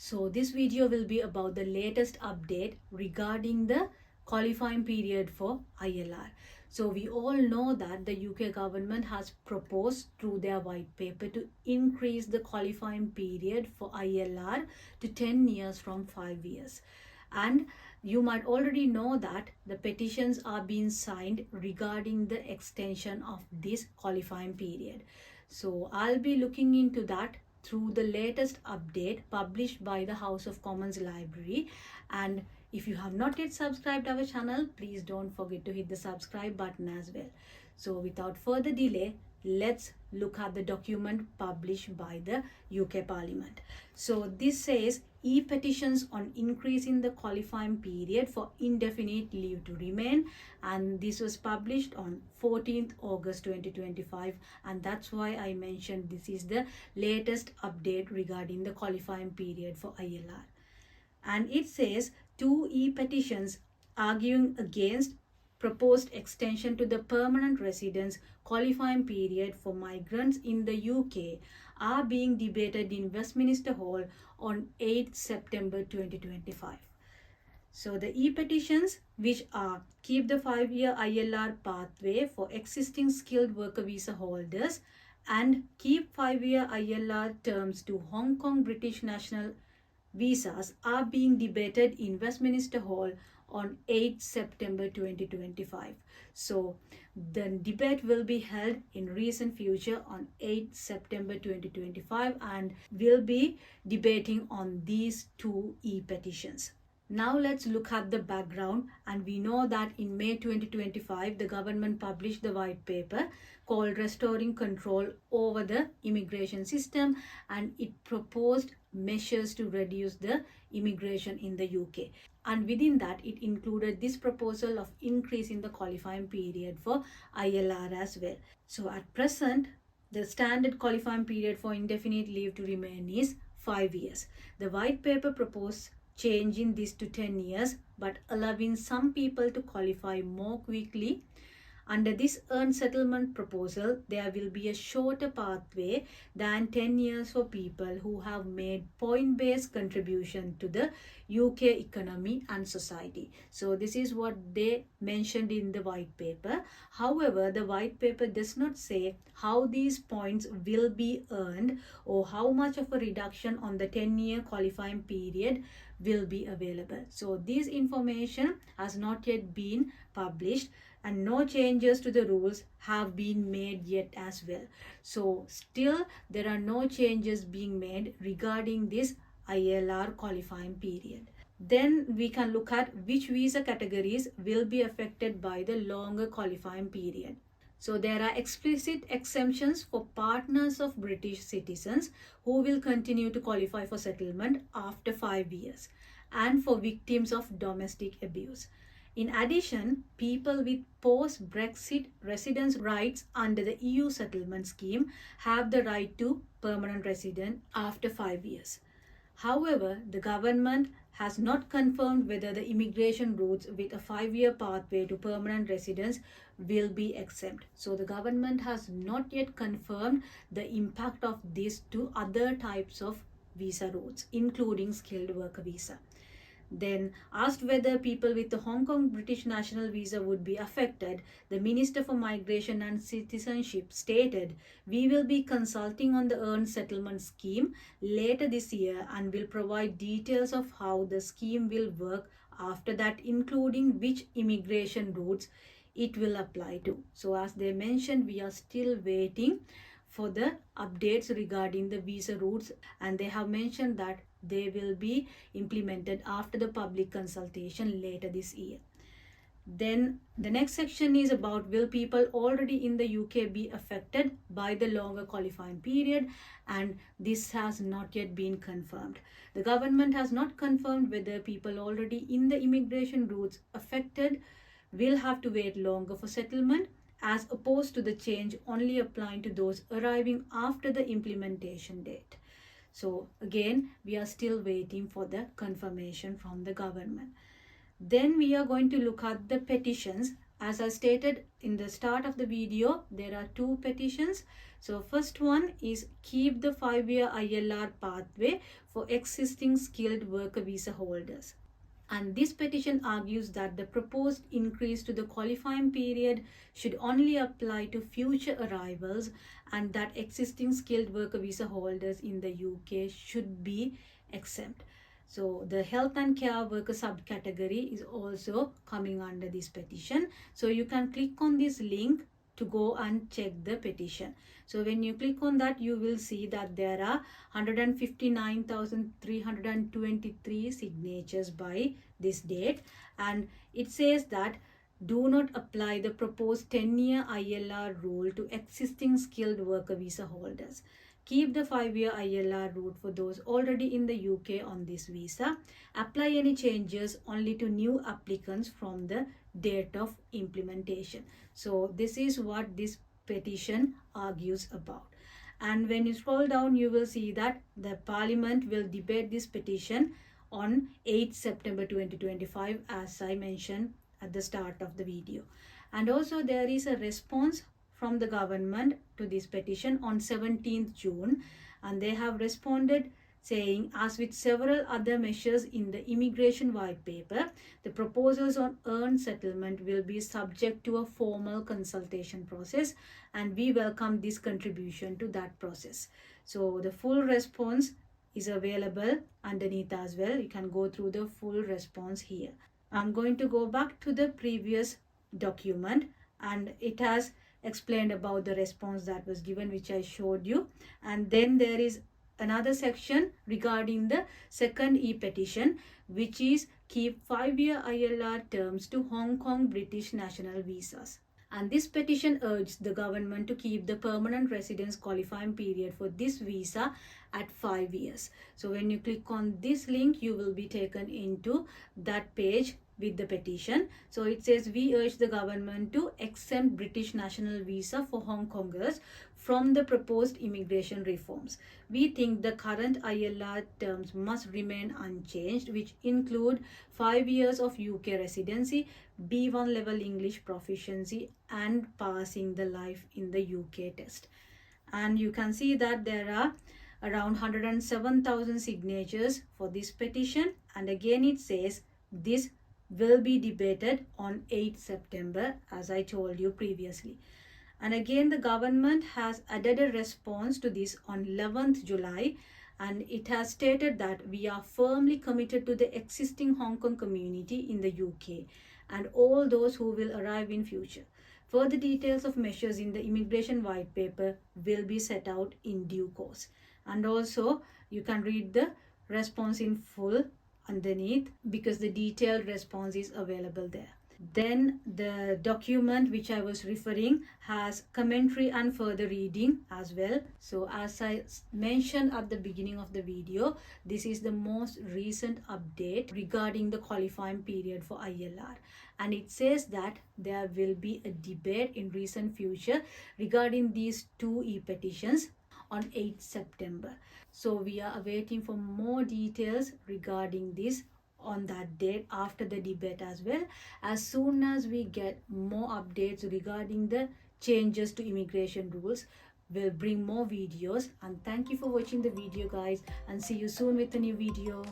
So this video will be about the latest update regarding the qualifying period for ILR. So we all know that the UK government has proposed through their white paper to increase the qualifying period for ILR to 10 years from 5 years. And you might already know that the petitions are being signed regarding the extension of this qualifying period. So I'll be looking into that through the latest update published by the House of Commons Library. And if you have not yet subscribed our channel, please don't forget to hit the subscribe button as well. So without further delay, let's look at the document published by the UK Parliament. So this says e-petitions on increasing the qualifying period for indefinite leave to remain, and this was published on 14th August 2025, and that's why I mentioned this is the latest update regarding the qualifying period for ILR. And it says 2 e-petitions arguing against proposed extension to the permanent residence qualifying period for migrants in the UK are being debated in Westminster Hall on 8 September 2025. So the e-petitions, which are keep the 5-year ILR pathway for existing skilled worker visa holders and keep 5-year ILR terms to Hong Kong British national visas, are being debated in Westminster Hall on 8 September 2025. So the debate will be held in recent future on 8 September 2025, and will be debating on these 2 e-petitions. Now let's look at the background, and we know that in May 2025 the government published the white paper called Restoring Control over the Immigration System, and it proposed measures to reduce the immigration in the UK. And within that, it included this proposal of increasing the qualifying period for ILR as well. So at present, the standard qualifying period for indefinite leave to remain is 5 years. The white paper proposed changing this to 10 years, but allowing some people to qualify more quickly. Under this earned settlement proposal, there will be a shorter pathway than 10 years for people who have made point-based contribution to the UK economy and society. So this is what they mentioned in the white paper. However, the white paper does not say how these points will be earned or how much of a reduction on the 10-year qualifying period will be available. So this information has not yet been published, and no changes to the rules have been made yet as well. So still there are no changes being made regarding this ILR qualifying period. Then we can look at which visa categories will be affected by the longer qualifying period. So there are explicit exemptions for partners of British citizens who will continue to qualify for settlement after 5 years, and for victims of domestic abuse. In addition, people with post-Brexit residence rights under the EU settlement scheme have the right to permanent residence after 5 years. However, the government has not confirmed whether the immigration routes with a 5-year pathway to permanent residence will be exempt. So the government has not yet confirmed the impact of this to other types of visa routes, including skilled worker visa. Then, asked whether people with the Hong Kong British national visa would be affected, the Minister for Migration and Citizenship stated, "We will be consulting on the earned settlement scheme later this year and will provide details of how the scheme will work after that, including which immigration routes it will apply to." So as they mentioned, we are still waiting for the updates regarding the visa routes, and they have mentioned that they will be implemented after the public consultation later this year. Then the next section is about will people already in the UK be affected by the longer qualifying period, and this has not yet been confirmed. The government has not confirmed whether people already in the immigration routes affected will have to wait longer for settlement, as opposed to the change only applying to those arriving after the implementation date. So again, we are still waiting for the confirmation from the government. Then we are going to look at the petitions. As I stated in the start of the video, there are 2 petitions. So first one is keep the 5-year ILR pathway for existing skilled worker visa holders. And this petition argues that the proposed increase to the qualifying period should only apply to future arrivals and that existing skilled worker visa holders in the UK should be exempt. So the health and care worker subcategory is also coming under this petition. So you can click on this link to go and check the petition. So when you click on that, you will see that there are 159,323 signatures by this date, and it says that do not apply the proposed 10-year ILR rule to existing skilled worker visa holders. Keep the 5-year ILR route for those already in the UK on this visa. Apply any changes only to new applicants from the date of implementation. So this is what this petition argues about. And when you scroll down, you will see that the Parliament will debate this petition on 8 September 2025, as I mentioned at the start of the video. And also there is a response from the government to this petition on 17th June, and they have responded saying, as with several other measures in the immigration white paper, the proposals on earned settlement will be subject to a formal consultation process, and we welcome this contribution to that process. So the full response is available underneath as well. You can go through the full response here. I'm going to go back to the previous document, and it has explained about the response that was given, which I showed you. And then there is another section regarding the second e-petition, which is keep 5-year ILR terms to Hong Kong British national visas. And this petition urged the government to keep the permanent residence qualifying period for this visa at 5 years. So when you click on this link, you will be taken into that page with the petition. So it says, we urge the government to exempt British national visa for Hong Kongers from the proposed immigration reforms. We think the current ILR terms must remain unchanged, which include 5 years of UK residency, B1 level English proficiency, and passing the life in the UK test. And you can see that there are around 107,000 signatures for this petition. And again, it says this will be debated on 8 September, as I told you previously. And again, the government has added a response to this on 11th July, and it has stated that we are firmly committed to the existing Hong Kong community in the UK and all those who will arrive in future. Further details of measures in the immigration white paper will be set out in due course. And also, you can read the response in full underneath, because the detailed response is available there. Then the document which I was referring has commentary and further reading as well. So as I mentioned at the beginning of the video, this is the most recent update regarding the qualifying period for ILR. And it says that there will be a debate in recent future regarding these two e-petitions on 8 September. So we are awaiting for more details regarding this on that date after the debate as well. As soon as we get more updates regarding the changes to immigration rules, we'll bring more videos. And thank you for watching the video, guys, and see you soon with a new video.